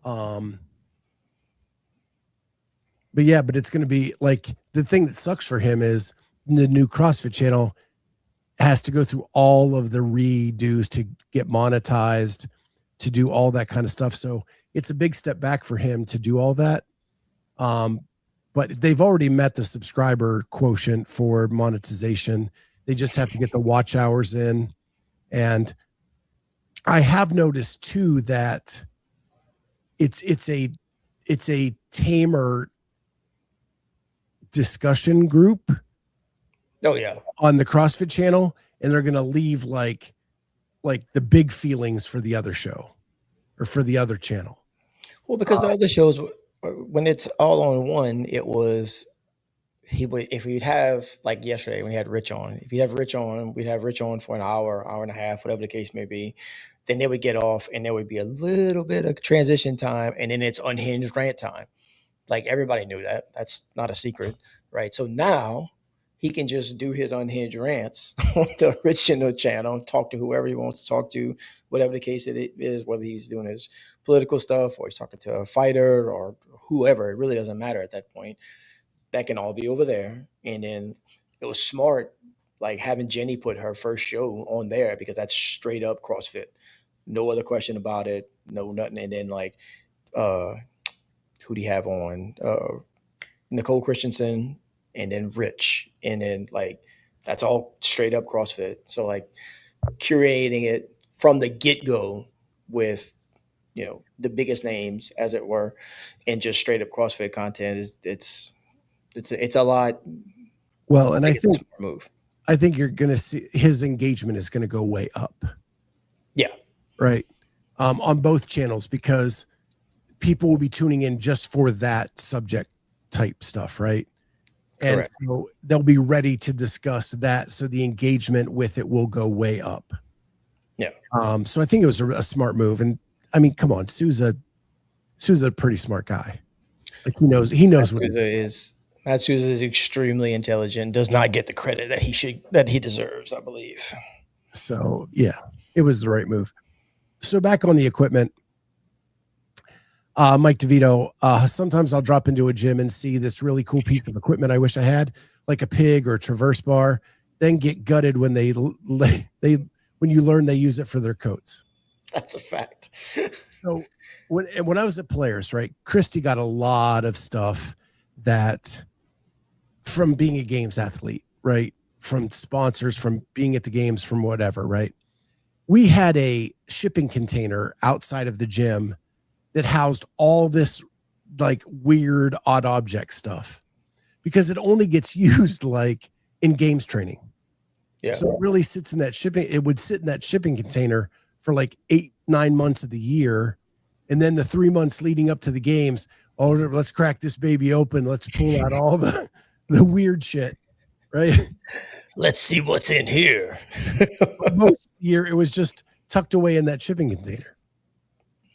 But it's going to be like, the thing that sucks for him is the new CrossFit channel has to go through all of the redos to get monetized, to do all that kind of stuff. So it's a big step back for him to do all that. But they've already met the subscriber quotient for monetization. They just have to get the watch hours in. And I have noticed too that it's a tamer discussion group. Oh yeah, on the CrossFit channel, and they're going to leave like the big feelings for the other show or for the other channel. Well, because the other shows, when it's all on one, it was if we'd have, like yesterday when we had Rich on, if you have Rich on, we'd have Rich on for an hour and a half, whatever the case may be. Then they would get off and there would be a little bit of transition time, and then it's unhinged rant time. Like everybody knew that. That's not a secret, right? So now he can just do his unhinged rants on the original channel, talk to whoever he wants to talk to, whatever the case it is, whether he's doing his political stuff or he's talking to a fighter or whoever. It really doesn't matter at that point. That can all be over there. And then it was smart, like having Jenny put her first show on there, because that's straight up CrossFit. No other question about it. No, nothing. And then like, who do you have on? Nicole Christensen, and then Rich, and then like that's all straight up CrossFit. So like curating it from the get-go with, you know, the biggest names, as it were, and just straight up CrossFit content is it's a lot. Well, and I think you're going to see his engagement is going to go way up. Yeah. Right. On both channels, because people will be tuning in just for that subject type stuff. Right. Correct. And so they'll be ready to discuss that. So the engagement with it will go way up. Yeah. So I think it was a smart move. And I mean, come on, Souza's a pretty smart guy. Like he knows what Matt Souza is extremely intelligent, does not get the credit that he deserves, I believe. So yeah, it was the right move. So back on the equipment, Mike DeVito, sometimes I'll drop into a gym and see this really cool piece of equipment I wish I had, like a pig or a traverse bar, then get gutted when when you learn they use it for their coats. That's a fact. So when I was at Players, right, Christy got a lot of stuff that from being a games athlete, right, from sponsors, from being at the games, from whatever, right. We had a shipping container outside of the gym that housed all this like weird odd object stuff, because it only gets used like in games training. Yeah. So it really sits in that shipping. It would sit in that shipping container for like 8-9 months of the year. And then the 3 months leading up to the games, oh, let's crack this baby open. Let's pull out all the weird shit. Right. Let's see what's in here. Most of the year, it was just tucked away in that shipping container.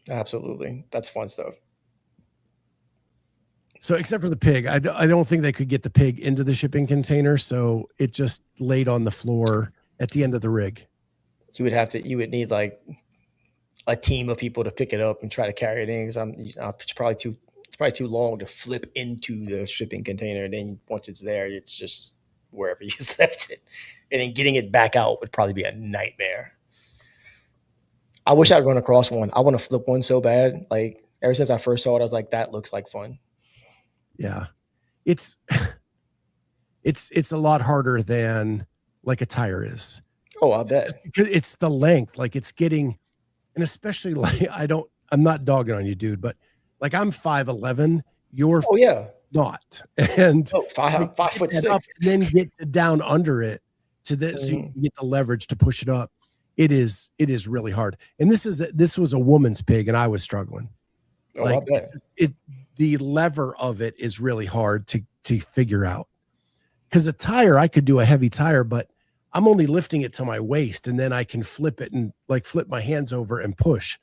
Absolutely. That's fun stuff. So except for the pig, I don't think they could get the pig into the shipping container. So it just laid on the floor at the end of the rig. You would need like a team of people to pick it up and try to carry it in. Because it's probably too long to flip into the shipping container. And then once it's there, it's just wherever you left it. And then getting it back out would probably be a nightmare. I wish I'd run across one. I want to flip one so bad. Like ever since I first saw it, I was like, that looks like fun. Yeah. It's a lot harder than like a tire is. Oh, I bet. Because it's the length, like it's getting, and especially like, I'm not dogging on you, dude, but like I'm 5'11", you're not. And 5'6", and then get down under it to this, so you can get the leverage to push it up. It is really hard. And this was a woman's pig, and I was struggling. Oh, I bet. the lever of it is really hard to figure out. Because a tire, I could do a heavy tire, but I'm only lifting it to my waist, and then I can flip it and like flip my hands over and push.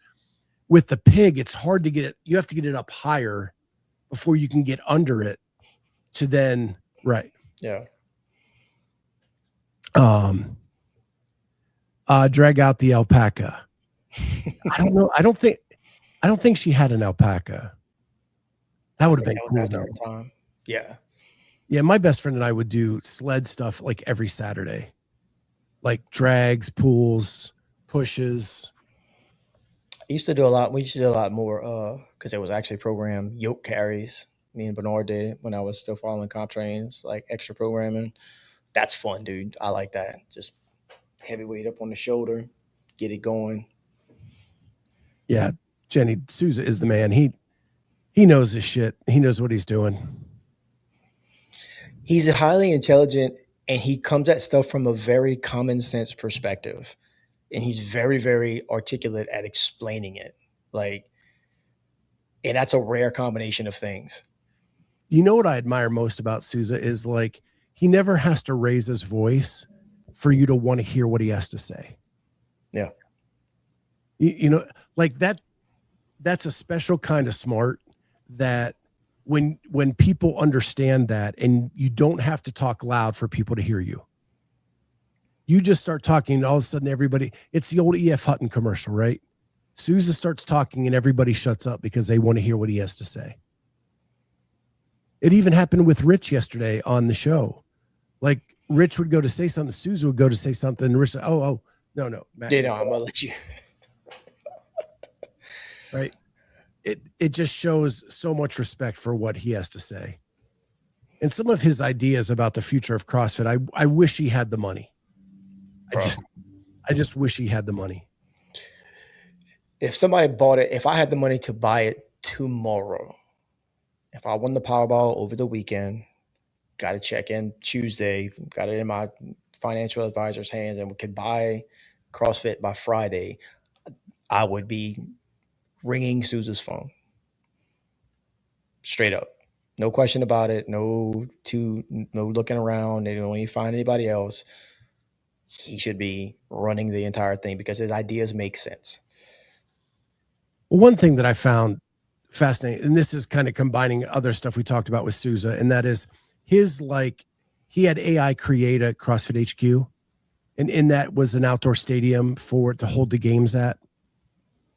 With the pig, it's hard to get it. You have to get it up higher before you can get under it to then, right. Yeah. Drag out the alpaca. I don't know. I don't think she had an alpaca. That would have been cool. After our time. Yeah. Yeah. My best friend and I would do sled stuff like every Saturday, like drags, pulls, pushes. I used to do a lot. We used to do a lot more because it was actually programmed yoke carries. Me and Bernard did when I was still following comp trains, like extra programming. That's fun, dude. I like that. Just heavy weight up on the shoulder, get it going. Yeah, Jenny, Souza is the man. He knows his shit. He knows what he's doing. He's highly intelligent, and he comes at stuff from a very common sense perspective. And he's very, very articulate at explaining it. Like, and that's a rare combination of things. You know what I admire most about Souza is like he never has to raise his voice for you to want to hear what he has to say. Yeah. You know, like that's a special kind of smart that when people understand that, and you don't have to talk loud for people to hear you. You just start talking, and all of a sudden everybody, it's the old E.F. Hutton commercial, right? Souza starts talking and everybody shuts up because they want to hear what he has to say. It even happened with Rich yesterday on the show. Like Rich would go to say something, Souza would go to say something, and Rich said, no, Matt. Yeah, no, I'm gonna let you. Right. It just shows so much respect for what he has to say. And some of his ideas about the future of CrossFit, I wish he had the money. I just wish he had the money. If somebody bought it, if I had the money to buy it tomorrow, if I won the Powerball over the weekend, got a check in Tuesday, got it in my financial advisor's hands, and we could buy CrossFit by Friday, I would be ringing Souza's phone. Straight up. No question about it. No looking around. They don't even find anybody else. He should be running the entire thing because his ideas make sense. Well, one thing that I found fascinating, and this is kind of combining other stuff we talked about with Souza, and that is he had AI create a CrossFit HQ, and in that was an outdoor stadium for it to hold the games at.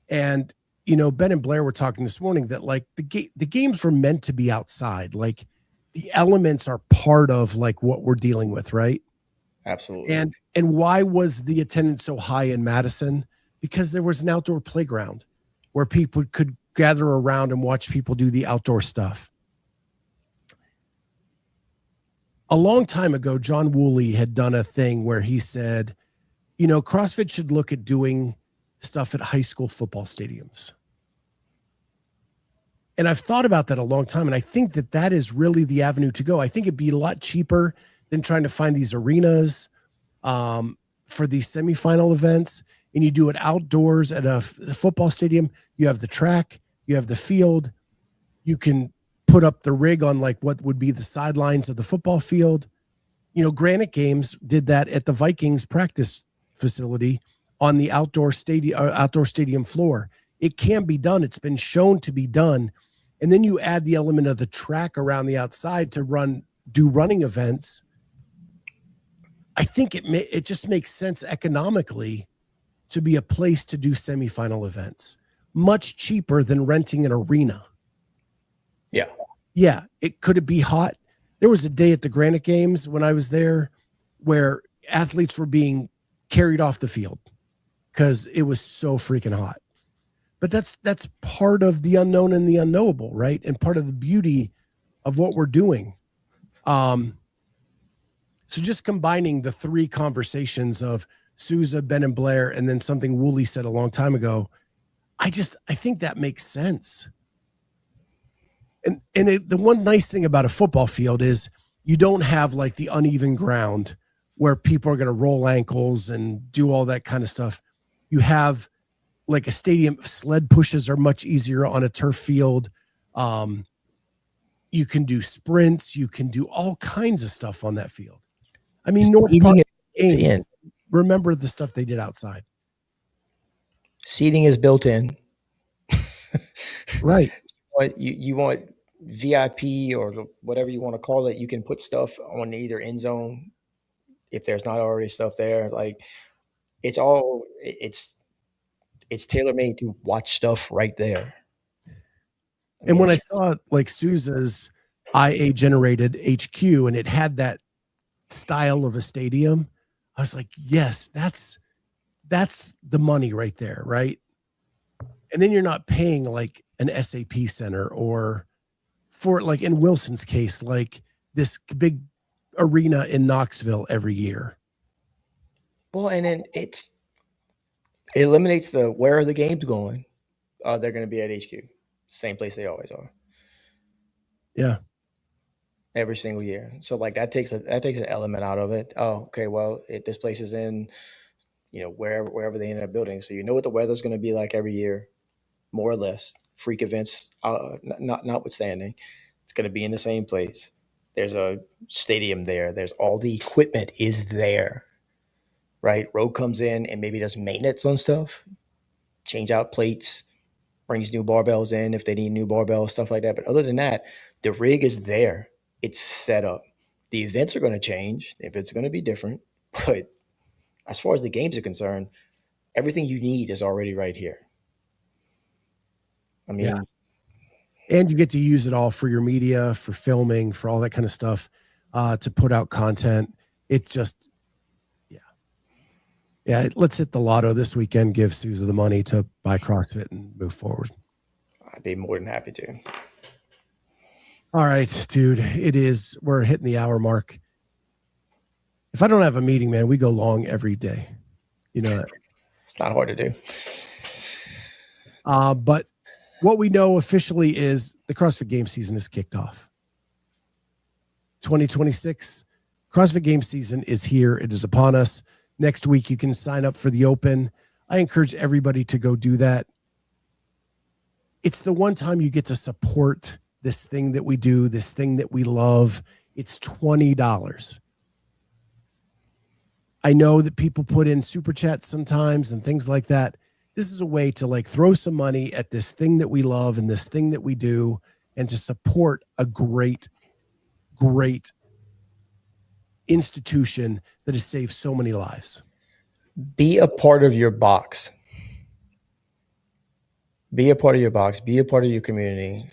And, you know, Ben and Blair were talking this morning that like the games were meant to be outside. Like the elements are part of like what we're dealing with, right? Absolutely. And why was the attendance so high in Madison? Because there was an outdoor playground where people could gather around and watch people do the outdoor stuff. A long time ago, John Woolley had done a thing where he said, you know, CrossFit should look at doing stuff at high school football stadiums. And I've thought about that a long time, and I think that that is really the avenue to go. I think it'd be a lot cheaper than trying to find these arenas for these semifinal events. And you do it outdoors at a football stadium. You have the track, you have the field. You can put up the rig on like what would be the sidelines of the football field. You know, Granite Games did that at the Vikings practice facility on the outdoor stadium floor. It can be done. It's been shown to be done. And then you add the element of the track around the outside to do running events. I think it just makes sense economically to be a place to do semifinal events, much cheaper than renting an arena. Yeah. Yeah. Could it be hot? There was a day at the Granite Games when I was there where athletes were being carried off the field because it was so freaking hot. But that's part of the unknown and the unknowable, right? And part of the beauty of what we're doing. So just combining the three conversations of Souza, Ben, and Blair, and then something Woolley said a long time ago, I think that makes sense. And the one nice thing about a football field is you don't have like the uneven ground where people are going to roll ankles and do all that kind of stuff. You have like a stadium. Sled pushes are much easier on a turf field. You can do sprints. You can do all kinds of stuff on that field. I mean, remember the stuff they did outside. Seating is built in. Right. You want VIP or whatever you want to call it. You can put stuff on either end zone if there's not already stuff there. Like it's tailor-made to watch stuff right there. And when I saw like Souza's IA generated HQ and it had that style of a stadium, I was like, yes, that's the money right there, right? And then you're not paying like an SAP center or for like in Wilson's case, like this big arena in Knoxville every year. Well, and then it eliminates where are the games going? They're going to be at HQ. Same place they always are. Yeah. Every single year. So like that takes an element out of it. Oh, okay. Well, this place is in, wherever they end up building. So you know what the weather's going to be like every year, more or less. Freak events, notwithstanding, it's going to be in the same place. There's a stadium there. There's all the equipment is there, right? Road comes in and maybe does maintenance on stuff, change out plates, brings new barbells in if they need new barbells, stuff like that. But other than that, the rig is there. It's set up. The events are going to change. If it's going to be different, but as far as the games are concerned, everything you need is already right here. I mean, yeah. And you get to use it all for your media, for filming, for all that kind of stuff, to put out content. It's just, yeah. Let's hit the lotto this weekend. Give Souza the money to buy CrossFit and move forward. I'd be more than happy to. All right, dude. We're hitting the hour mark. If I don't have a meeting, man, we go long every day. You know that. It's not hard to do. But what we know officially is the CrossFit game season is kicked off. 2026 CrossFit game season is here. It is upon us. Next week, you can sign up for the Open. I encourage everybody to go do that. It's the one time you get to support this thing that we do, this thing that we love. It's $20. I know that people put in super chats sometimes and things like that. This is a way to like throw some money at this thing that we love and this thing that we do and to support a great, great institution that has saved so many lives. Be a part of your box. Be a part of your box. Be a part of your community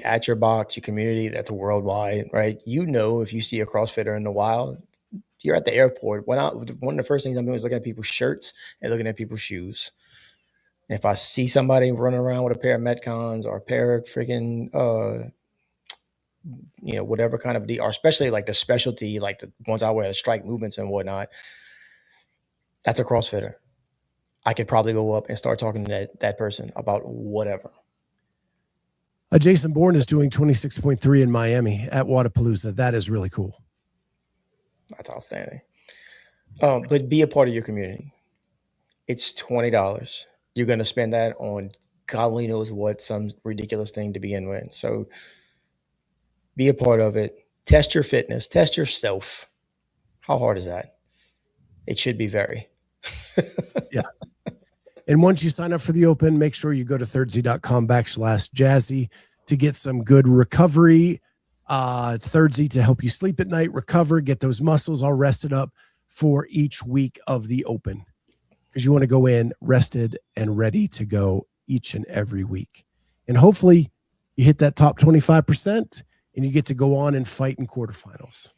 at your box, your community that's worldwide, right? If you see a CrossFitter in the wild, you're at the airport. One of the first things I'm doing is looking at people's shirts and looking at people's shoes. And if I see somebody running around with a pair of Metcons or a pair of freaking, whatever kind of, or especially like the specialty, like the ones I wear, the strike movements and whatnot, that's a CrossFitter. I could probably go up and start talking to that person about whatever. Jason Bourne is doing 26.3 in Miami at Wadapalooza. That is really cool. That's outstanding. But be a part of your community. It's $20. You're going to spend that on God only knows what, some ridiculous thing to begin with. So be a part of it. Test your fitness. Test yourself. How hard is that? It should be very. Yeah. And once you sign up for the Open, make sure you go to thirdzy.com/Jazzy to get some good recovery. Thirdzy to help you sleep at night, recover, get those muscles all rested up for each week of the Open. Because you want to go in rested and ready to go each and every week. And hopefully you hit that top 25% and you get to go on and fight in quarterfinals,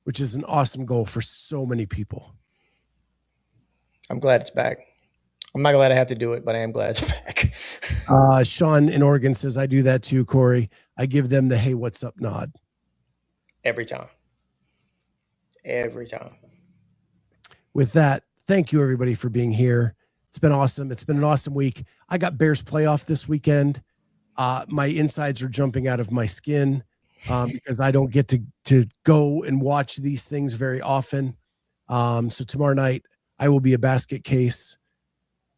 which is an awesome goal for so many people. I'm glad it's back. I'm not glad I have to do it, but I am glad it's back. Sean in Oregon says, I do that too, Cory. I give them the, hey, what's up nod. Every time. Every time. With that, thank you everybody for being here. It's been awesome. It's been an awesome week. I got Bears playoff this weekend. My insides are jumping out of my skin because I don't get to go and watch these things very often. So tomorrow night, I will be a basket case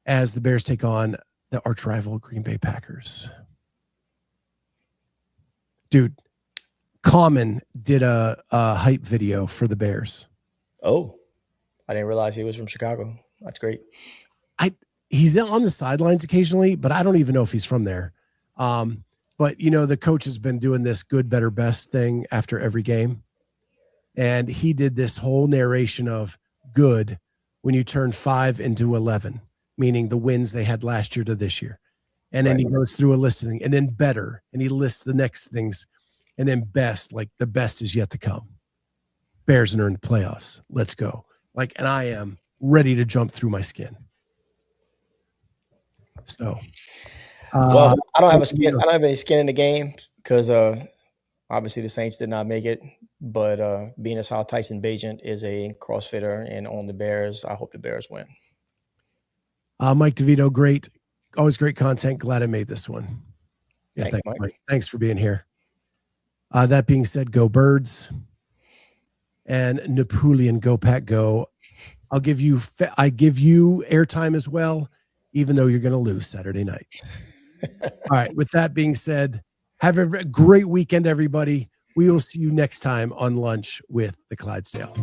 as the Bears take on the arch rival Green Bay Packers. Dude, Common did a hype video for the Bears. Oh, I didn't realize he was from Chicago. That's great. He's on the sidelines occasionally, but I don't even know if he's from there. But the coach has been doing this good, better, best thing after every game. And he did this whole narration of good when you turn 5 into 11, meaning the wins they had last year to this year. And then he goes through a list of things, and then better, and he lists the next things, and then best, like the best is yet to come. Bears and earn the playoffs. Let's go. And I am ready to jump through my skin. So, well, I don't have a skin. I don't have any skin in the game because obviously the Saints did not make it. But being a South Tyson Bajent is a CrossFitter and on the Bears, I hope the Bears win. Mike DeVito, great. Always great content. Glad I made this one. Yeah, thanks, Mike. Thanks for being here. That being said, go Birds. And Napoleon, go Pack, go. I give you airtime as well, even though you're going to lose Saturday night. All right. With that being said, have a great weekend, everybody. We will see you next time on Lunch with the Clydesdale.